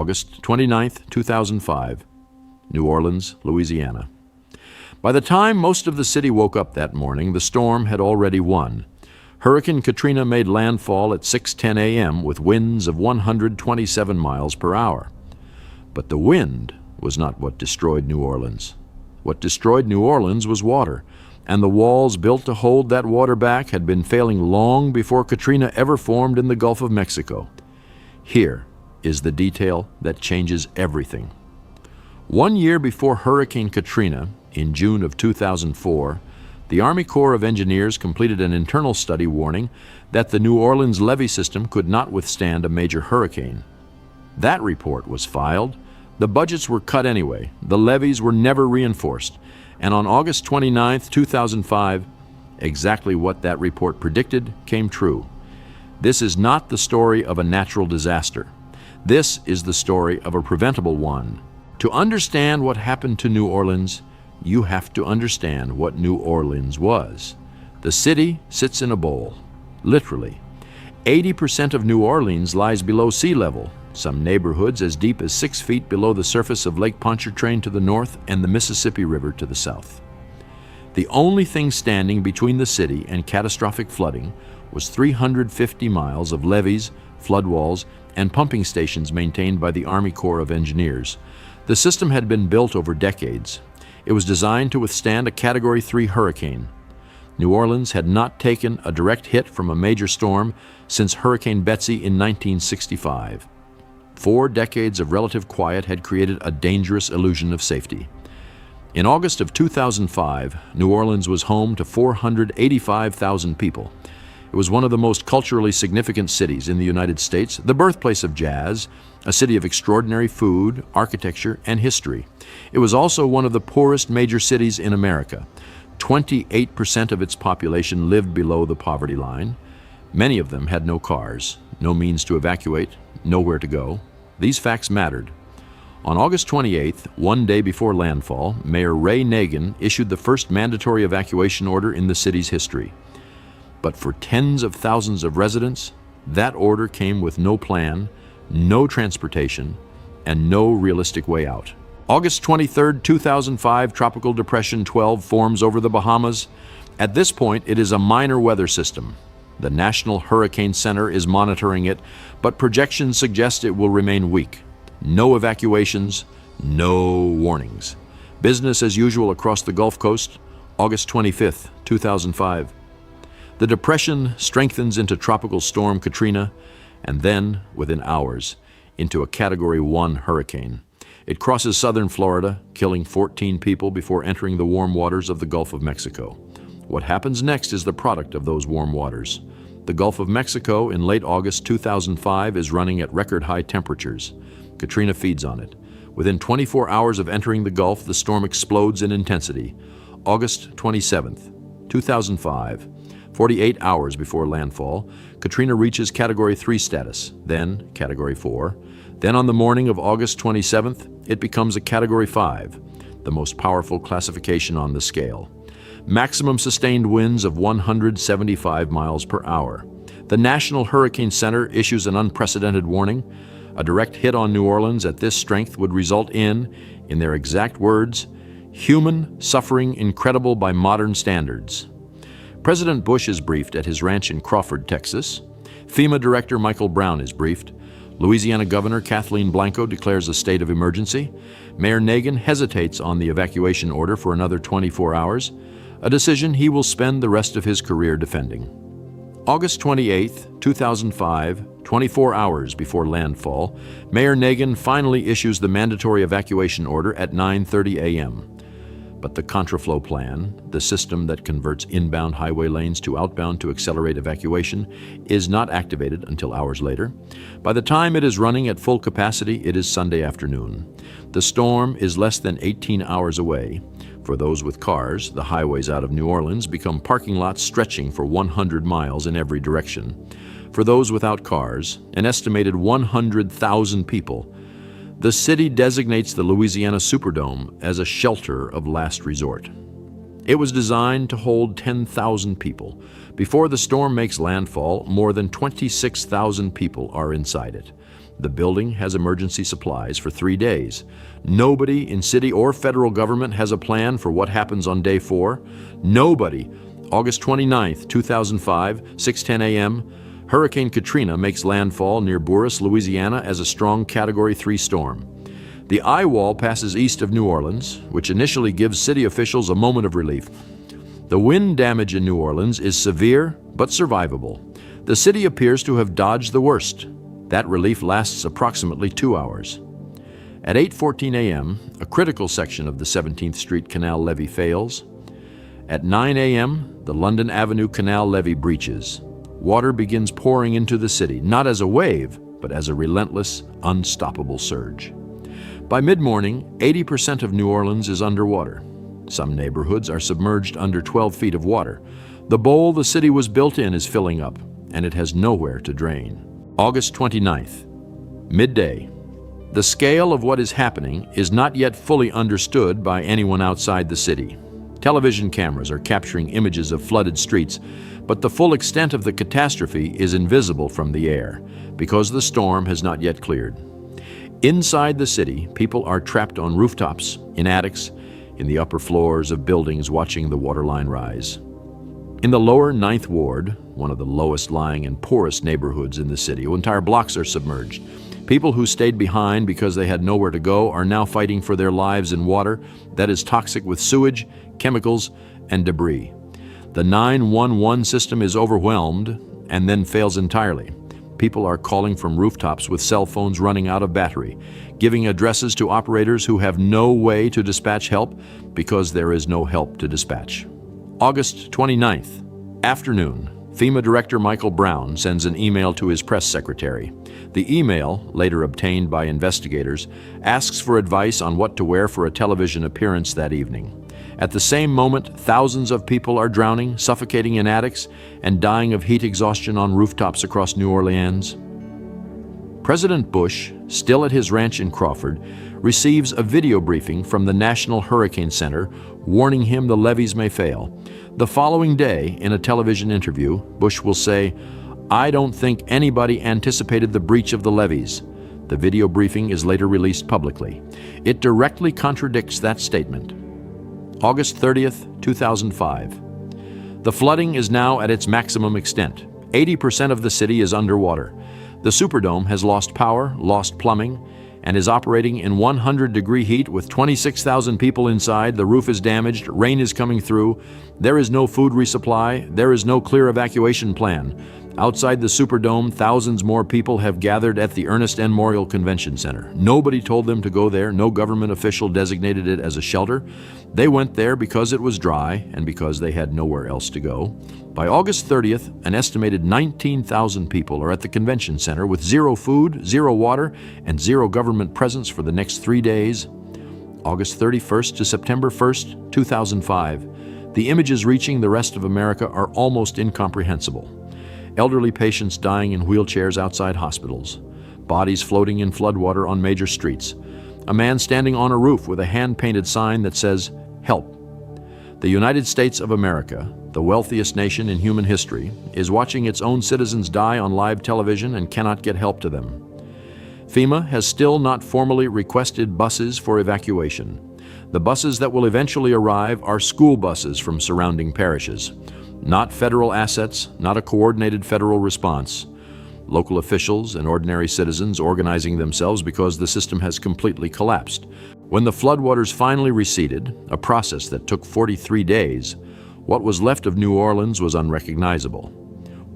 August 29, 2005, New Orleans, Louisiana. By the time most of the city woke up that morning, the storm had already won. Hurricane Katrina made landfall at 6:10 a.m. with winds of 127 miles per hour. But the wind was not what destroyed New Orleans. What destroyed New Orleans was water, and the walls built to hold that water back had been failing long before Katrina ever formed in the Gulf of Mexico. Here is the detail that changes everything. 1 year before Hurricane Katrina, in June of 2004, the Army Corps of Engineers completed an internal study warning that the New Orleans levee system could not withstand a major hurricane. That report was filed. The budgets were cut anyway. The levees were never reinforced. And on August 29, 2005, exactly what that report predicted came true. This is not the story of a natural disaster. This is the story of a preventable one. To understand what happened to New Orleans, you have to understand what New Orleans was. The city sits in a bowl, literally. 80% of New Orleans lies below sea level, some neighborhoods as deep as 6 feet below the surface of Lake Pontchartrain to the north and the Mississippi River to the south. The only thing standing between the city and catastrophic flooding was 350 miles of levees, floodwalls, and pumping stations maintained by the Army Corps of Engineers. The system had been built over decades. It was designed to withstand a Category 3 hurricane. New Orleans had not taken a direct hit from a major storm since Hurricane Betsy in 1965. 4 decades of relative quiet had created a dangerous illusion of safety. In August of 2005, New Orleans was home to 485,000 people. It was one of the most culturally significant cities in the United States, the birthplace of jazz, a city of extraordinary food, architecture, and history. It was also one of the poorest major cities in America. 28% of its population lived below the poverty line. Many of them had no cars, no means to evacuate, nowhere to go. These facts mattered. On August 28th, 1 day before landfall, Mayor Ray Nagin issued the first mandatory evacuation order in the city's history. But for tens of thousands of residents, that order came with no plan, no transportation, and no realistic way out. August 23, 2005, Tropical Depression 12 forms over the Bahamas. At this point, it is a minor weather system. The National Hurricane Center is monitoring it, but projections suggest it will remain weak. No evacuations, no warnings. Business as usual across the Gulf Coast, August 25, 2005. The depression strengthens into Tropical Storm Katrina, and then, within hours, into a Category 1 hurricane. It crosses southern Florida, killing 14 people before entering the warm waters of the Gulf of Mexico. What happens next is the product of those warm waters. The Gulf of Mexico in late August 2005 is running at record-high temperatures. Katrina feeds on it. Within 24 hours of entering the Gulf, the storm explodes in intensity. August 27th, 2005. 48 hours before landfall, Katrina reaches Category 3 status, then Category 4. Then on the morning of August 27th, it becomes a Category 5, the most powerful classification on the scale. Maximum sustained winds of 175 miles per hour. The National Hurricane Center issues an unprecedented warning. A direct hit on New Orleans at this strength would result in their exact words, human suffering incredible by modern standards. President Bush is briefed at his ranch in Crawford, Texas. FEMA Director Michael Brown is briefed. Louisiana Governor Kathleen Blanco declares a state of emergency. Mayor Nagin hesitates on the evacuation order for another 24 hours, a decision he will spend the rest of his career defending. August 28, 2005, 24 hours before landfall, Mayor Nagin finally issues the mandatory evacuation order at 9:30 a.m. But the contraflow plan, the system that converts inbound highway lanes to outbound to accelerate evacuation, is not activated until hours later. By the time it is running at full capacity, it is Sunday afternoon. The storm is less than 18 hours away. For those with cars, the highways out of New Orleans become parking lots stretching for 100 miles in every direction. For those without cars, an estimated 100,000 people, the city designates the Louisiana Superdome as a shelter of last resort. It was designed to hold 10,000 people. Before the storm makes landfall, more than 26,000 people are inside it. The building has emergency supplies for 3 days. Nobody in city or federal government has a plan for what happens on day 4. Nobody. August 29th, 2005, 6:10 a.m., Hurricane Katrina makes landfall near Buras, Louisiana as a strong Category 3 storm. The eye wall passes east of New Orleans, which initially gives city officials a moment of relief. The wind damage in New Orleans is severe but survivable. The city appears to have dodged the worst. That relief lasts approximately 2 hours. At 8:14 a.m., a critical section of the 17th Street Canal levee fails. At 9 a.m., the London Avenue Canal levee breaches. Water begins pouring into the city, not as a wave, but as a relentless, unstoppable surge. By mid-morning, 80% of New Orleans is underwater. Some neighborhoods are submerged under 12 feet of water. The bowl the city was built in is filling up, and it has nowhere to drain. August 29th, midday. The scale of what is happening is not yet fully understood by anyone outside the city. Television cameras are capturing images of flooded streets, but the full extent of the catastrophe is invisible from the air because the storm has not yet cleared. Inside the city, people are trapped on rooftops, in attics, in the upper floors of buildings watching the waterline rise. In the lower 9th Ward, one of the lowest lying and poorest neighborhoods in the city, entire blocks are submerged. People who stayed behind because they had nowhere to go are now fighting for their lives in water that is toxic with sewage, chemicals, and debris. The 911 system is overwhelmed and then fails entirely. People are calling from rooftops with cell phones running out of battery, giving addresses to operators who have no way to dispatch help because there is no help to dispatch. August 29th, afternoon, FEMA Director Michael Brown sends an email to his press secretary. The email, later obtained by investigators, asks for advice on what to wear for a television appearance that evening. At the same moment, thousands of people are drowning, suffocating in attics, and dying of heat exhaustion on rooftops across New Orleans. President Bush, still at his ranch in Crawford, receives a video briefing from the National Hurricane Center warning him the levees may fail. The following day, in a television interview, Bush will say, "I don't think anybody anticipated the breach of the levees." The video briefing is later released publicly. It directly contradicts that statement. August 30th, 2005. The flooding is now at its maximum extent. 80% of the city is underwater. The Superdome has lost power, lost plumbing, and is operating in 100-degree heat with 26,000 people inside. The roof is damaged, rain is coming through. There is no food resupply. There is no clear evacuation plan. Outside the Superdome, thousands more people have gathered at the Ernest N. Morial Convention Center. Nobody told them to go there. No government official designated it as a shelter. They went there because it was dry and because they had nowhere else to go. By August 30th, an estimated 19,000 people are at the convention center with zero food, zero water, and zero government presence for the next 3 days. August 31st to September 1st, 2005. The images reaching the rest of America are almost incomprehensible. Elderly patients dying in wheelchairs outside hospitals, bodies floating in floodwater on major streets, a man standing on a roof with a hand-painted sign that says, "Help." The United States of America, the wealthiest nation in human history, is watching its own citizens die on live television and cannot get help to them. FEMA has still not formally requested buses for evacuation. The buses that will eventually arrive are school buses from surrounding parishes. Not federal assets, not a coordinated federal response. Local officials and ordinary citizens organizing themselves because the system has completely collapsed. When the floodwaters finally receded, a process that took 43 days, what was left of New Orleans was unrecognizable.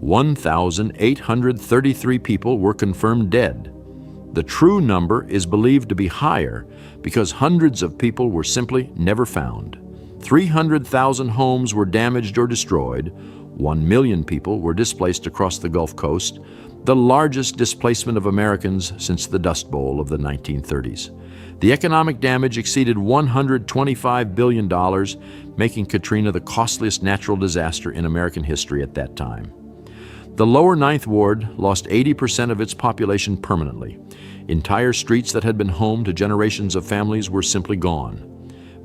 1,833 people were confirmed dead. The true number is believed to be higher because hundreds of people were simply never found. 300,000 homes were damaged or destroyed. 1 million people were displaced across the Gulf Coast, the largest displacement of Americans since the Dust Bowl of the 1930s. The economic damage exceeded $125 billion, making Katrina the costliest natural disaster in American history at that time. The lower 9th Ward lost 80% of its population permanently. Entire streets that had been home to generations of families were simply gone.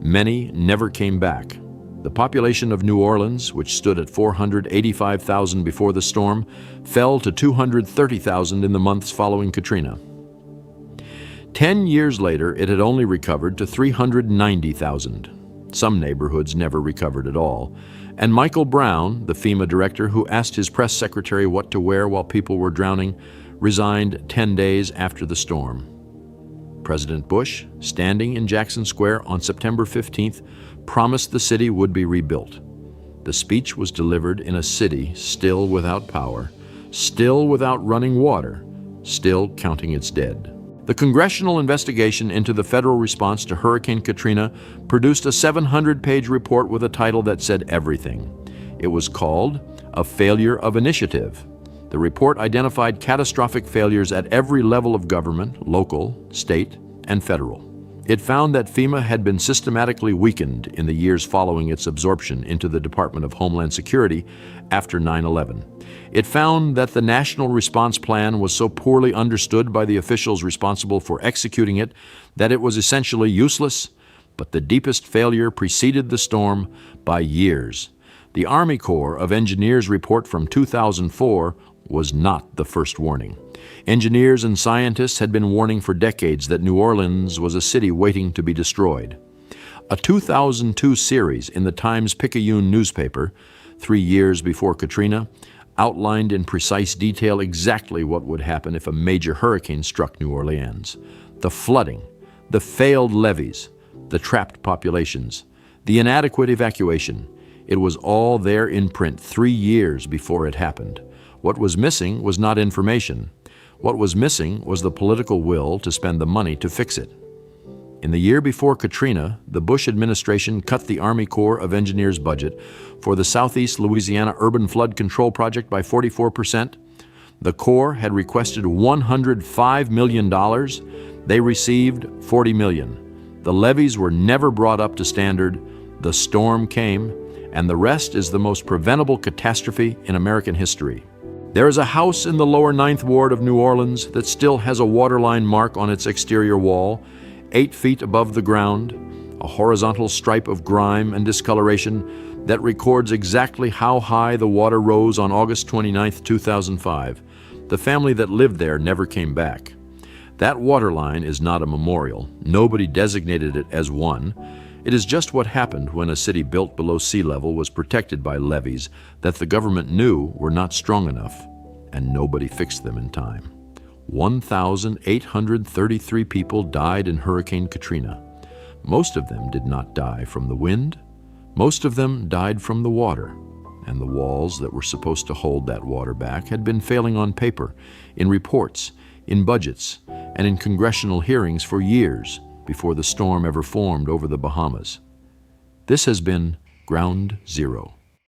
Many never came back. The population of New Orleans, which stood at 485,000 before the storm, fell to 230,000 in the months following Katrina. 10 years later, it had only recovered to 390,000. Some neighborhoods never recovered at all. And Michael Brown, the FEMA director who asked his press secretary what to wear while people were drowning, resigned 10 days after the storm. President Bush, standing in Jackson Square on September 15th, promised the city would be rebuilt. The speech was delivered in a city still without power, still without running water, still counting its dead. The congressional investigation into the federal response to Hurricane Katrina produced a 700-page report with a title that said everything. It was called A Failure of Initiative. The report identified catastrophic failures at every level of government, local, state, and federal. It found that FEMA had been systematically weakened in the years following its absorption into the Department of Homeland Security after 9/11. It found that the National Response Plan was so poorly understood by the officials responsible for executing it that it was essentially useless, but the deepest failure preceded the storm by years. The Army Corps of Engineers report from 2004 was not the first warning. Engineers and scientists had been warning for decades that New Orleans was a city waiting to be destroyed. A 2002 series in the Times-Picayune newspaper, 3 years before Katrina, outlined in precise detail exactly what would happen if a major hurricane struck New Orleans. The flooding, the failed levees, the trapped populations, the inadequate evacuation. It was all there in print 3 years before it happened. What was missing was not information. What was missing was the political will to spend the money to fix it. In the year before Katrina, the Bush administration cut the Army Corps of Engineers budget for the Southeast Louisiana Urban Flood Control Project by 44%. The Corps had requested $105 million. They received $40 million. The levees were never brought up to standard. The storm came, and the rest is the most preventable catastrophe in American history. There is a house in the lower 9th Ward of New Orleans that still has a waterline mark on its exterior wall, 8 feet above the ground, a horizontal stripe of grime and discoloration that records exactly how high the water rose on August 29, 2005. The family that lived there never came back. That waterline is not a memorial. Nobody designated it as one. It is just what happened when a city built below sea level was protected by levees that the government knew were not strong enough, and nobody fixed them in time. 1,833 people died in Hurricane Katrina. Most of them did not die from the wind. Most of them died from the water, and the walls that were supposed to hold that water back had been failing on paper, in reports, in budgets, and in congressional hearings for years before the storm ever formed over the Bahamas. This has been Ground Zero.